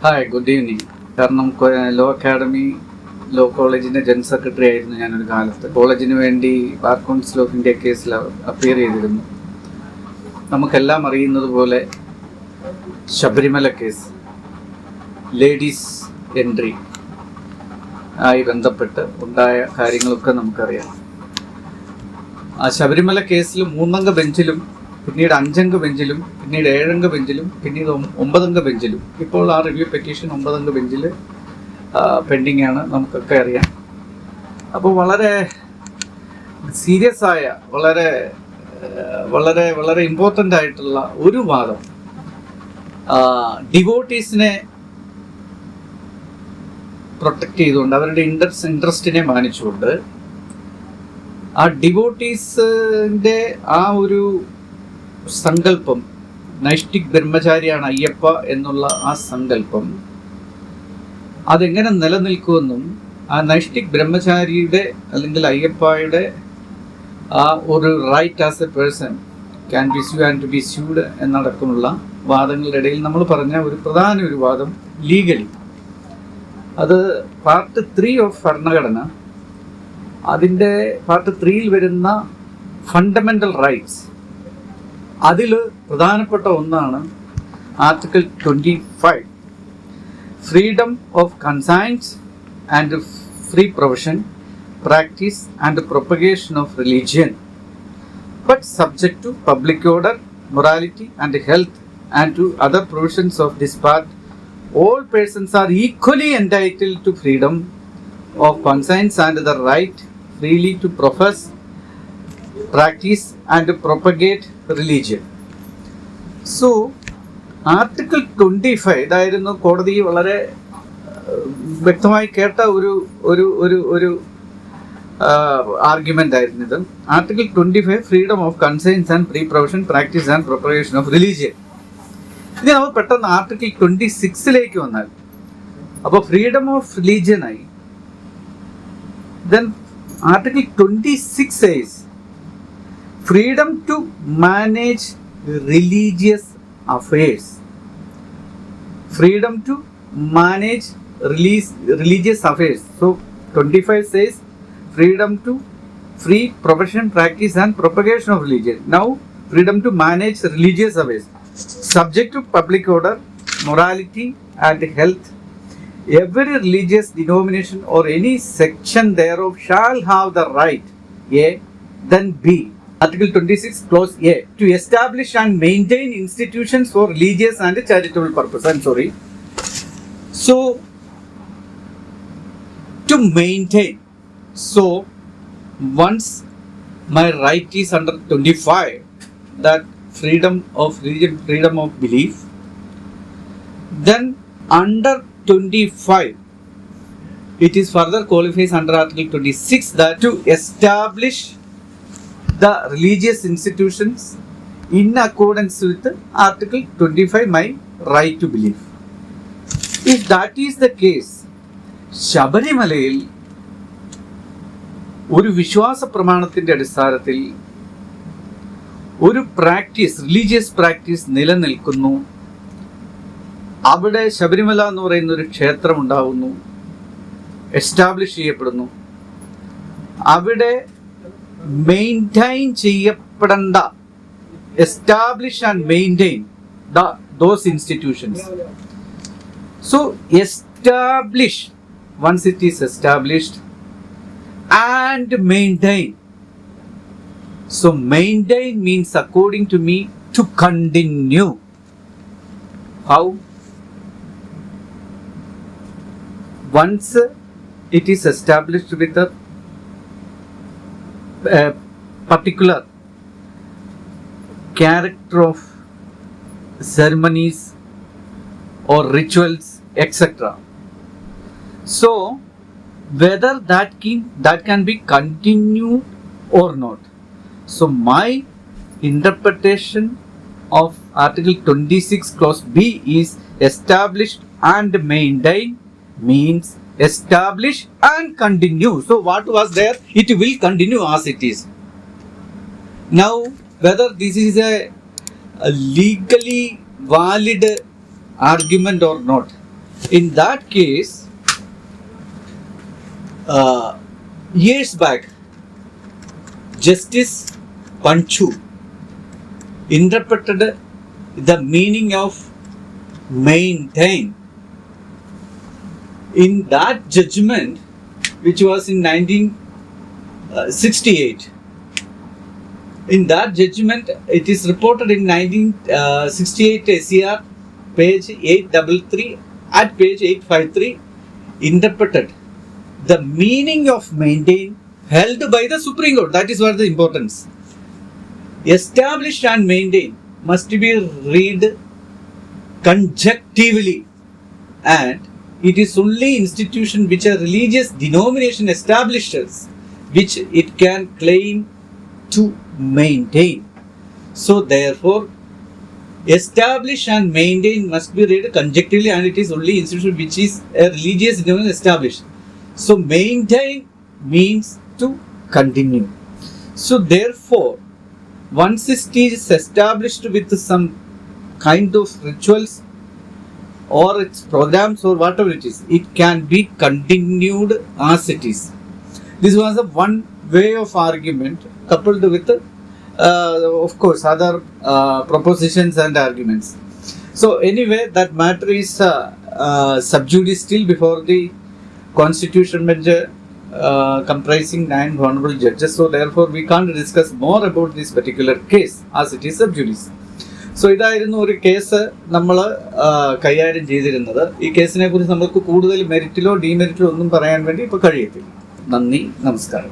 Hi, good evening. കാരണം law academy law കോളേജിൻ്റെ general secretary ആയിരുന്നു ഞാനൊരു കാലത്ത്. കോളേജിന് വേണ്ടി ബാർ കൗൺസിൽ ഓഫ് ഇന്ത്യ കേസിൽ അപ്പിയർ ചെയ്തിരുന്നു. നമുക്കെല്ലാം അറിയുന്നത് പോലെ ശബരിമല കേസ്, ലേഡീസ് എൻട്രി ആയി ബന്ധപ്പെട്ട് ഉണ്ടായ കാര്യങ്ങളൊക്കെ നമുക്കറിയാം. ആ ശബരിമല കേസിൽ 3 ബെഞ്ചിലും പിന്നീട് 5 ബെഞ്ചിലും പിന്നീട് 7 ബെഞ്ചിലും പിന്നീട് 9 ബെഞ്ചിലും ഇപ്പോൾ ആ റിവ്യൂ പെറ്റീഷൻ 9 ബെഞ്ചിൽ പെൻഡിങ് ആണ്, നമുക്കൊക്കെ അറിയാം. അപ്പോൾ വളരെ സീരിയസ് ആയ വളരെ വളരെ വളരെ ഇമ്പോർട്ടൻ്റ് ആയിട്ടുള്ള ഒരു വാദം, ഡിവോട്ടീസിനെ പ്രൊട്ടക്റ്റ് ചെയ്തുകൊണ്ട് അവരുടെ ഇൻട്രസ്റ്റിനെ മാനിച്ചുകൊണ്ട് ആ ഡിവോട്ടീസിൻ്റെ ആ ഒരു സങ്കല്പം, നൈഷ്ഠിക് ബ്രഹ്മചാരിയാണ് അയ്യപ്പ എന്നുള്ള ആ സങ്കല്പം അതെങ്ങനെ നിലനിൽക്കുമെന്നും ആ നൈഷ്ഠിക് ബ്രഹ്മചാരിയുടെ അല്ലെങ്കിൽ അയ്യപ്പയുടെ ആ ഒരു right as a person can be sue and to be sued എന്നടക്കമുള്ള വാദങ്ങളുടെ ഇടയിൽ നമ്മൾ പറഞ്ഞ പ്രധാന ഒരു വാദം ലീഗലി, അത് പാർട്ട് 3 ഓഫ് ഭരണഘടന, അതിൻ്റെ പാർട്ട് 3 വരുന്ന ഫണ്ടമെൻ്റൽ റൈറ്റ്സ്, അതിൽ പ്രധാനപ്പെട്ട ഒന്നാണ് article 25, freedom of conscience and free provision, practice and propagation of religion, but subject to public order, morality and health and to other provisions of this part. All persons are equally entitled to freedom of conscience and the right freely to profess, practice and propagate religion. So, article 25 ഇതായിരുന്നു കോടതി വളരെ വ്യക്തമായി കേട്ട ഒരു argument ആയിരുന്നു ഇത്. Article 25 freedom of conscience and free provision, practice and propagation of religion. ഇനി നമ്മൾ പെട്ടെന്ന് ആർട്ടിക്കിൾ 26 വന്നാൽ, അപ്പോൾ ഫ്രീഡം ഓഫ് റിലീജിയനായി. Then article 26 says freedom to manage religious affairs. Freedom to manage religious affairs. So 25 says freedom to free profession, practice and propagation of religion. Now freedom to manage religious affairs, subject to public order, morality and health. Every religious denomination or any section thereof shall have the right, A, then B, Article 26 clause A, to establish and maintain institutions for religious and charitable purpose. I'm sorry. So, to maintain. So, once my right is under 25, that freedom of religion, freedom of belief, then under 25 it is further qualifies under Article 26 that to establish the religious institutions in accordance with Article 25, my right to believe. If that is the case, ശബരിമലയിൽ ഒരു വിശ്വാസ പ്രമാണത്തിൻ്റെ അടിസ്ഥാനത്തിൽ ഒരു practice, religious practice നിലനിൽക്കുന്നു. അവിടെ ശബരിമല എന്ന് പറയുന്ന ഒരു ക്ഷേത്രം ഉണ്ടാകുന്നു, എസ്റ്റാബ്ലിഷ് ചെയ്യപ്പെടുന്നു. അവിടെ മെയിൻറ്റെയിൻ ചെയ്യപ്പെടേണ്ട, establish and maintain those institutions. So establish, once it is established, and maintain. So maintain means, according to me, to continue. How? Once it is established with a particular character of ceremonies or rituals, etc. So whether that can be continued or not. So my interpretation of Article 26 clause B is established and maintain means establish and continue. So what was there, it will continue as it is. Now whether this is a legally valid argument or not, In that case, years back, Justice Panchu interpreted the meaning of maintain. In that judgment, which was in 1968, in that judgment, it is reported in 1968 SCR, page 833, at page 853, interpreted the meaning of maintain held by the Supreme Court. That is what the importance. Established and maintain must be read conjunctively, and it is only institution which a religious denomination establishes which it can claim to maintain. So therefore, establish and maintain must be read conjunctively, and it is only institution which is a religious denomination established. So maintain means to continue. So therefore, once it is established with some kind of rituals or its programs or whatever it is, it can be continued as it is. This was a one way of argument coupled with of course other propositions and arguments. So anyway, that matter is sub judice still before the Constitution Bench, comprising 9 honorable judges. So therefore we can't discuss more about this particular case as it is sub judice. So ഇതായിരുന്നു ഒരു case നമ്മൾ കൈകാര്യം ചെയ്തിരുന്നത്. ഈ കേസിനെ കുറിച്ച് നമുക്ക് കൂടുതൽ മെറിറ്റിലോ ഡിമെറിറ്റിലോ ഒന്നും പറയാൻ വേണ്ടി ഇപ്പോൾ കഴിയത്തില്ല. നന്ദി, നമസ്കാരം.